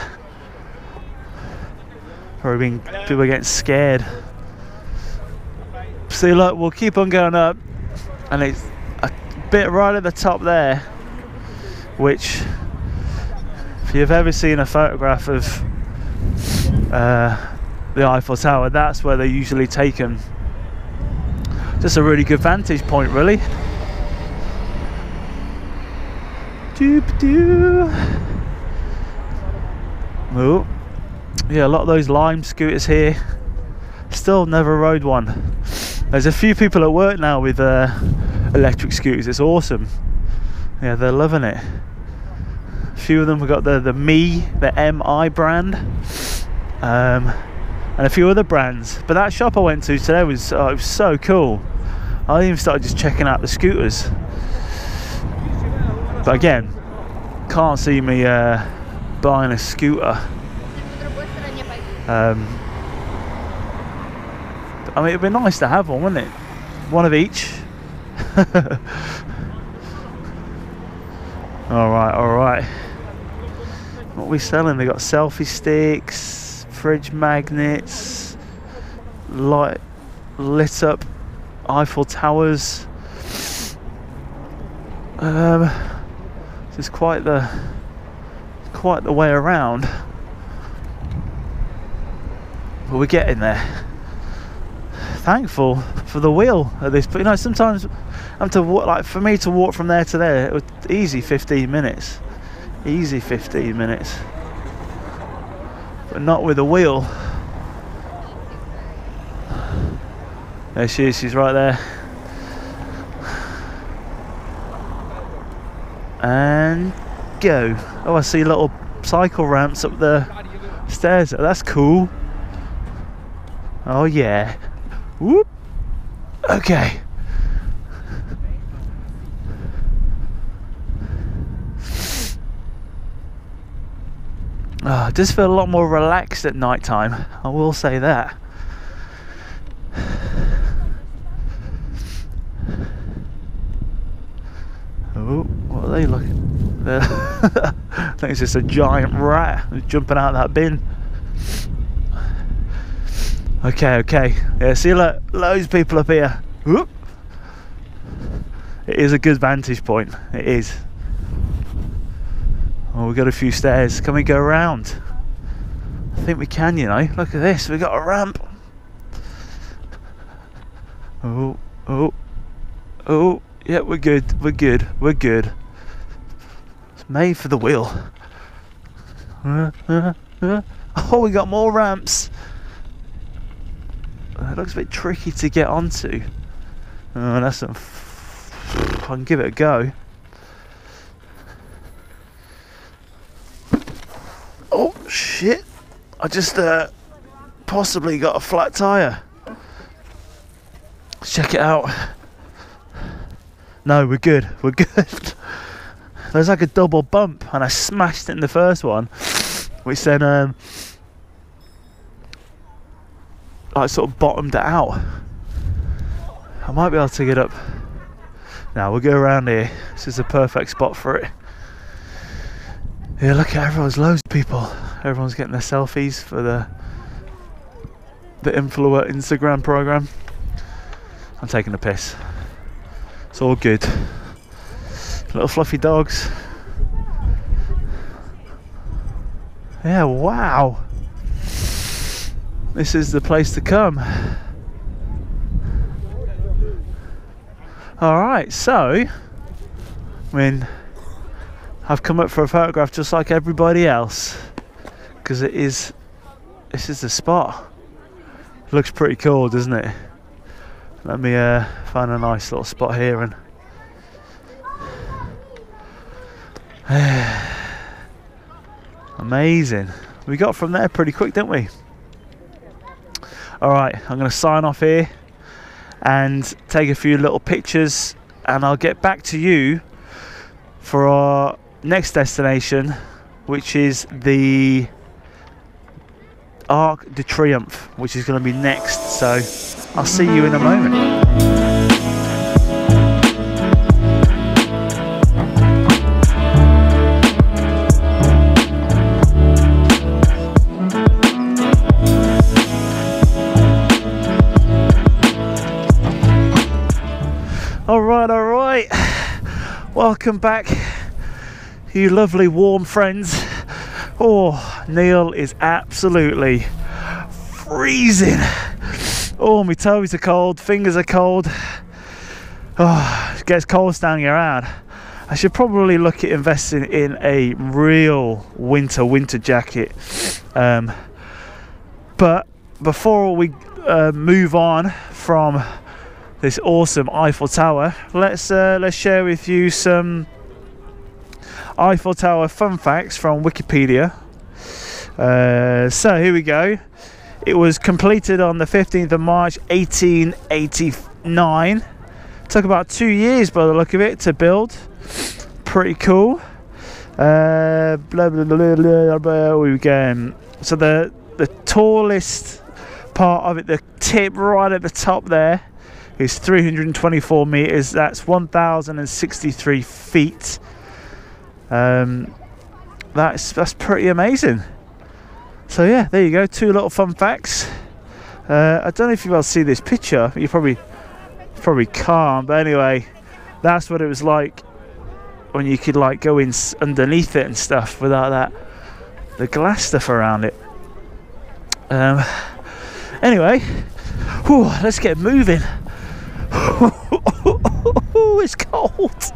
Probably been, people are getting scared. See, look, we'll keep on going up, and it's a bit right at the top there, which, if you've ever seen a photograph of the Eiffel Tower, that's where they're usually taken. Just a really good vantage point, really. Oh, yeah, a lot of those Lime scooters here. Still never rode one. There's a few people at work now with electric scooters. It's awesome. Yeah, they're loving it. A few of them have got the MI brand, and a few other brands. But that shop I went to today was, it was so cool. I even started just checking out the scooters. But again, can't see me buying a scooter. I mean, it'd be nice to have one, wouldn't it? One of each. Alright. What are we selling? They got selfie sticks, fridge magnets, lit up Eiffel Towers. This is quite the way around, but we're getting there. Thankful for the wheel at this, but you know, sometimes I'm to walk, like for me to walk from there to there, it was easy 15 minutes, but not with a wheel. There she is, she's right there. And go. Oh, I see little cycle ramps up the stairs. Oh, that's cool. Oh yeah. Whoop. Okay. Oh, I just feel a lot more relaxed at night time, I will say that. Oh, what are they looking? I think it's just a giant rat who's jumping out of that bin. Okay. Yeah, see, look, loads of people up here. Whoop. It is a good vantage point. It is. Oh, we've got a few stairs. Can we go around? I think we can, you know. Look at this. We've got a ramp. Oh. Yeah, we're good. It's made for the wheel. Oh, we got more ramps. It looks a bit tricky to get onto. Oh, that's some. I can give it a go. Oh shit! I just possibly got a flat tire. Let's check it out. No, we're good. There's like a double bump, and I smashed it in the first one, which then I sort of bottomed it out. I might be able to get up. Now we'll go around here. This is a perfect spot for it. Yeah, look at everyone's loads of people. Everyone's getting their selfies for the influencer Instagram program. I'm taking a piss. It's all good. Little fluffy dogs. Yeah, wow. This is the place to come. Alright, so I mean, I've come up for a photograph just like everybody else, because this is the spot. It looks pretty cool, doesn't it? Let me find a nice little spot here and amazing. We got from there pretty quick, didn't we? Alright, I'm going to sign off here and take a few little pictures, and I'll get back to you for our next destination, which is the Arc de Triomphe, which is going to be next. So I'll see you in a moment. Alright, welcome back, you lovely warm friends. Oh, Neil is absolutely freezing. Oh, my toes are cold, fingers are cold. Oh, it gets cold standing around. I should probably look at investing in a real winter jacket. But before we move on from this awesome Eiffel Tower, let's share with you some Eiffel Tower fun facts from Wikipedia. So here we go. It was completed on the 15th of March 1889. Took about 2 years by the look of it to build. Pretty cool. Blah, blah, blah, blah, blah, blah. We go. So the tallest part of it, the tip right at the top there, is 324 meters. That's 1,063 feet. That's pretty amazing. So yeah, there you go, two little fun facts. I don't know if you'll be able to see this picture. You probably can't, but anyway, that's what it was like when you could like go in underneath it and stuff without the glass stuff around it. Anyway, whew, let's get moving. It's cold.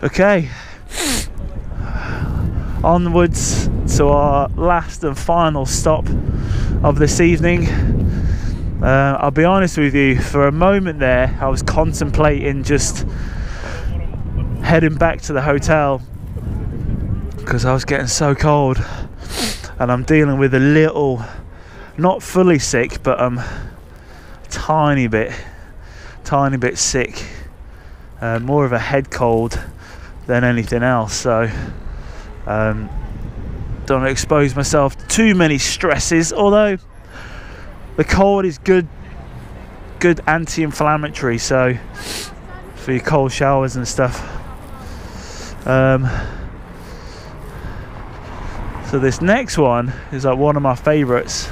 Okay, onwards to our last and final stop of this evening. I'll be honest with you, for a moment there I was contemplating just heading back to the hotel because I was getting so cold, and I'm dealing with a little, not fully sick, but tiny bit sick, more of a head cold than anything else. So don't want to expose myself to too many stresses, although the cold is good anti-inflammatory, so for your cold showers and stuff. So this next one is like one of my favorites.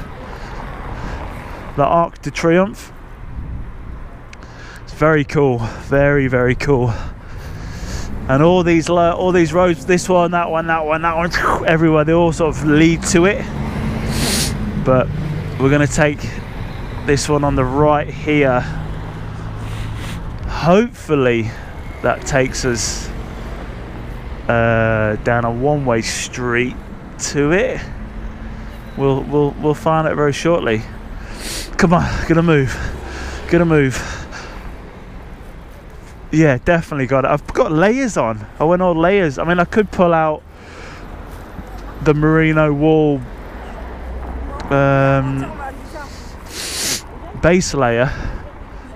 the Arc de Triomphe. It's very cool, very, very cool. And all these roads, this one, that one, that one, that one, everywhere, they all sort of lead to it. But we're going to take this one on the right here. Hopefully that takes us down a one-way street to it. We'll find out very shortly. Come on, gonna move. Yeah, definitely got it. I've got layers on. I went all layers. I mean, I could pull out the merino wool base layer.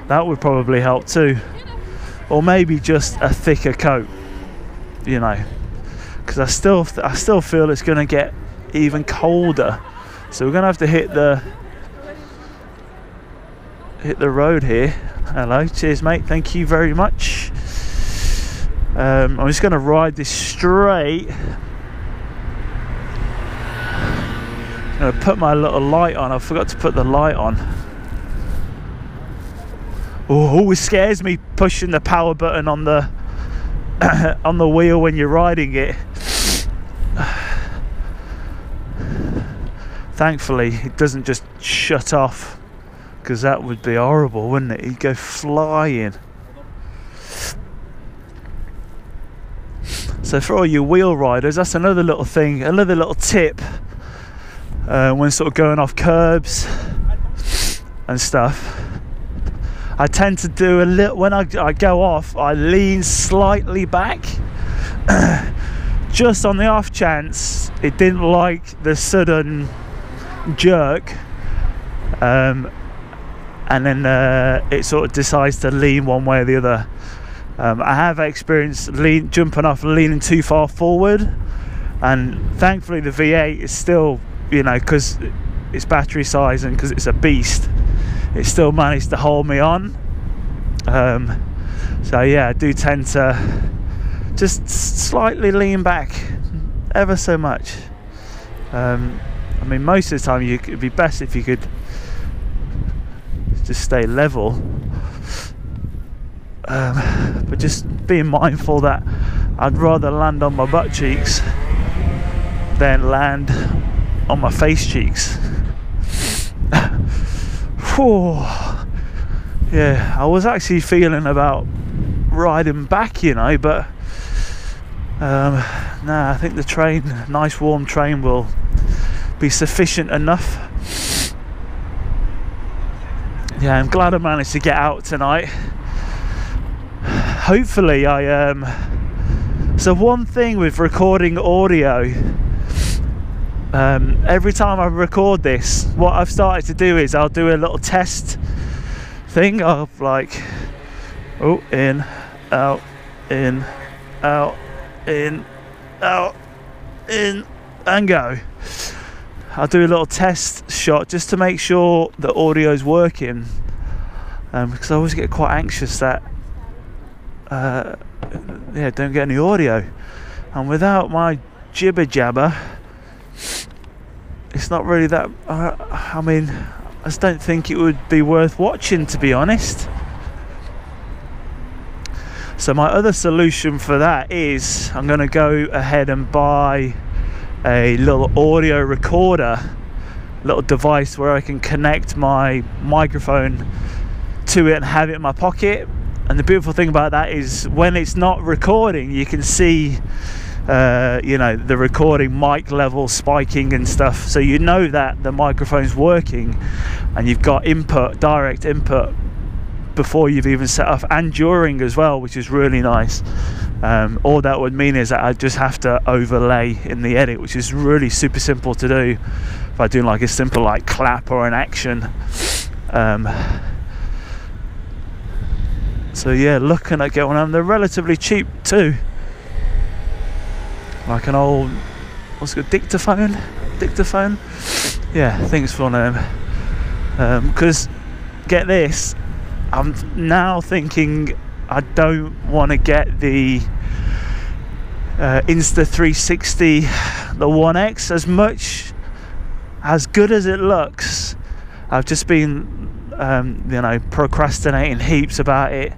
That would probably help too. Or maybe just a thicker coat, you know, because I still feel it's going to get even colder. So we're going to have to hit the road here. Hello, cheers mate, thank you very much. I'm just going to ride this straight. I'm going to put my little light on. I forgot to put the light on. Oh, it scares me pushing the power button on the on the wheel when you're riding it. Thankfully it doesn't just shut off, because that would be horrible, wouldn't it? You'd go flying. So for all you wheel riders, that's another little thing, another little tip when sort of going off curbs and stuff. I tend to do a little, when I go off, I lean slightly back just on the off chance it didn't like the sudden jerk, and then it sort of decides to lean one way or the other. I have experienced jumping off, leaning too far forward, and thankfully the V8 is still, you know, because it's battery size and because it's a beast, it still managed to hold me on. So yeah, I do tend to just slightly lean back ever so much. I mean, most of the time it'd be best if you could just stay level, but just being mindful that I'd rather land on my butt cheeks than land on my face cheeks. Yeah, I was actually feeling about riding back, you know, but nah, I think the train, nice warm train, will be sufficient enough. Yeah, I'm glad I managed to get out tonight. Hopefully so one thing with recording audio, every time I record this, what I've started to do is I'll do a little test thing of like, oh, in, out, in, out, in, out, in, and go. I'll do a little test shot just to make sure the audio is working, because I always get quite anxious that yeah, don't get any audio, and without my jibber jabber, it's not really that I mean, I just don't think it would be worth watching, to be honest. So my other solution for that is I'm going to go ahead and buy a little audio recorder, little device where I can connect my microphone to it and have it in my pocket. And the beautiful thing about that is when it's not recording, you can see you know, the recording mic level spiking and stuff, so you know that the microphone's working and you've got input, direct input, before you've even set off, and during as well, which is really nice. All that would mean is that I just have to overlay in the edit, which is really super simple to do if I do like a simple like clap or an action. So yeah, looking at getting them. They're relatively cheap too, like an old, what's it called, dictaphone, yeah, I think it's for them. Because get this, I'm now thinking I don't want to get the Insta360, the 1X, as good as it looks. I've just been you know, procrastinating heaps about it,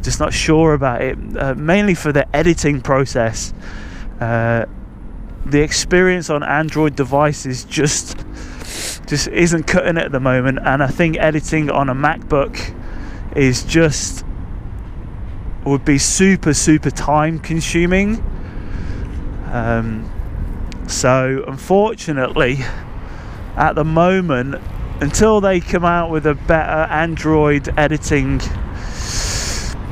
just not sure about it, mainly for the editing process. The experience on Android devices just isn't cutting it at the moment, and I think editing on a MacBook is just would be super time consuming. So unfortunately at the moment, until they come out with a better Android editing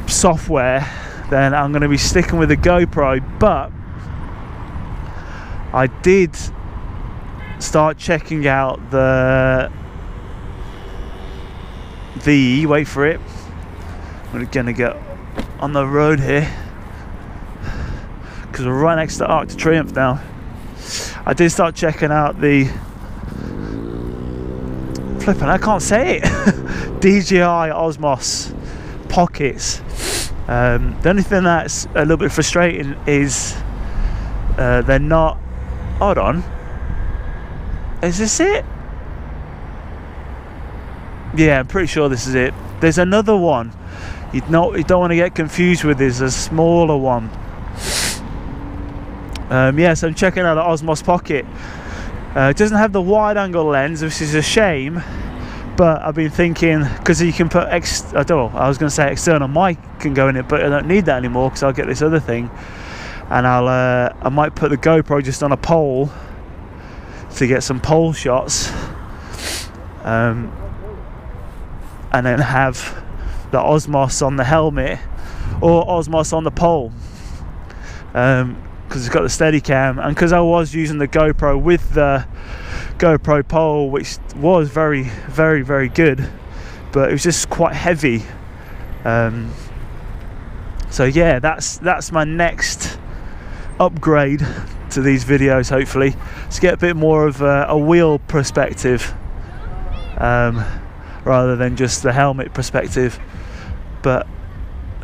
software, then I'm going to be sticking with the GoPro. But I did start checking out the wait for it, I'm going to get on the road here because we're right next to the Arc de Triomphe now. I did start checking out the flipping, I can't say it, DJI Osmos Pockets. The only thing that's a little bit frustrating is they're not, hold on, is this it? Yeah, I'm pretty sure this is it. There's another one you don't want to get confused with. There's a smaller one. Yeah, so I'm checking out the Osmos Pocket. It doesn't have the wide angle lens, which is a shame, but I've been thinking, because you can put I was going to say external mic can go in it, but I don't need that anymore because I'll get this other thing, and I might put the GoPro just on a pole to get some pole shots, and then have the Osmos on the helmet or Osmos on the pole, because it's got the Steadicam, and because I was using the GoPro with the GoPro pole, which was very good, but it was just quite heavy. So yeah, that's my next upgrade to these videos, hopefully, to get a bit more of a wheel perspective, rather than just the helmet perspective. But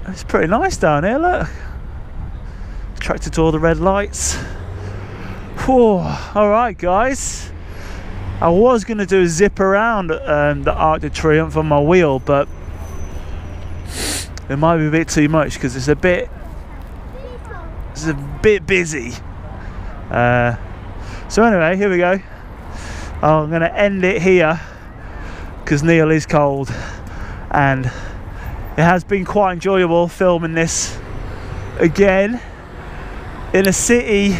it's pretty nice down here, look. Attracted to all the red lights. Whew. Alright guys, I was going to do a zip around the Arc de Triomphe on my wheel, but it might be a bit too much because it's a bit busy. So anyway, here we go. I'm going to end it here because Neal is cold, and it has been quite enjoyable filming this again in a city,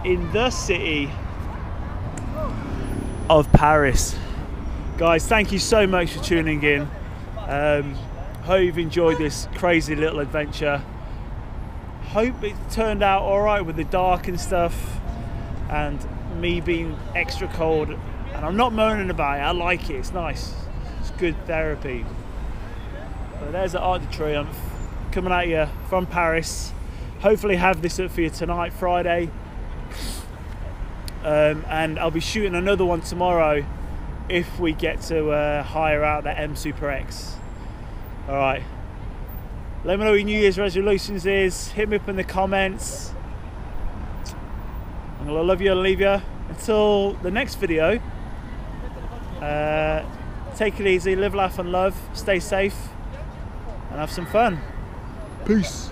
in the city of Paris. Guys, thank you so much for tuning in. Hope you've enjoyed this crazy little adventure. Hope it turned out alright with the dark and stuff, and me being extra cold. And I'm not moaning about it, I like it, it's nice. It's good therapy. But there's the Arc de Triomphe coming at you from Paris. Hopefully have this up for you tonight, Friday. And I'll be shooting another one tomorrow if we get to hire out the M Super X. Alright. Let me know what your New Year's resolutions is. Hit me up in the comments. I'm gonna love you and leave you. Until the next video, take it easy, live, laugh and love, stay safe and have some fun. Peace.